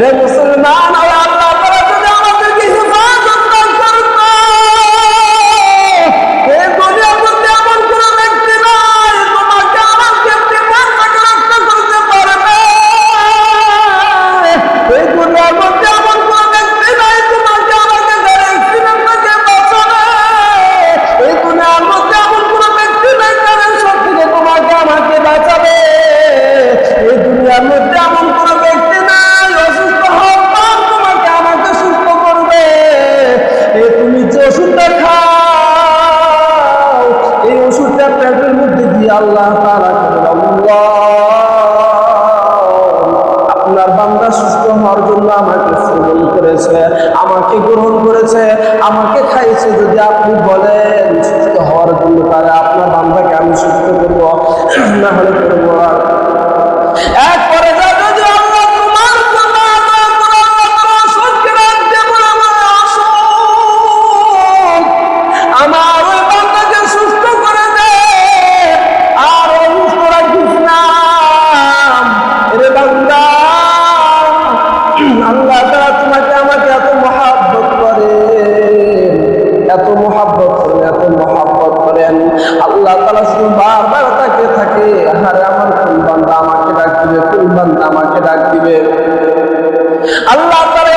মুসলমান আল্লাহ তাআলা যদি আমাদেরকে হেফাজত না করতো, এই দুনিয়ার মধ্যে এমন কোন ব্যক্তি নাই তোমাকে আমাকে বিপদ থেকে রক্ষা করতে পারবে। এই দুনিয়ার মধ্যে এমন কোন ব্যক্তি নাই তোমাকে আমাকে অ্যাক্সিডেন্ট থেকে বাঁচাবে। এই দুনিয়ার মধ্যে এমন কোন ব্যক্তি নাই তাদের সব থেকে তোমাকে আমাকে বাঁচাবে। এই দুনিয়ার মধ্যে এমন কোন ব্যক্তি নাই অসুস্থ হওয়ার পর তোমাকে আমাকে সুস্থ করবে। তুমি যে ওষুধটা খাও, এই ওষুধটা পেটের মধ্যে দিয়ে আল্লাহ তাআলা আপনার বান্দা সুস্থ হওয়ার জন্য আমাকে শ্রবণ করেছে, আমাকে গ্রহণ করেছে, আমাকে খাইছে। যদি আপনি বলেন সুস্থ হওয়ার জন্য, তাহলে আপনার বান্দাকে আমি সুস্থ করবো, না হলে করবো আর। এরপরে যদি আল্লাহ তোমার জন্য আমার ওই বান্দাকে সুস্থ করে দে, আর অসুস্থ রাখিস না। রে বান্দা, আল্লাহ তাআলা তোমাকে আমাকে এত মহব্বত করে, এত মহব্বত করেন, এত মহব্বত করেন। আল্লাহ তাআলা শুধু বারবার তাকে থাকে, আরে আমার কোন বান্দা আমাকে ডাক দিবে, কোন বান্দা আমাকে ডাক দিবে। আল্লাহ তাআলা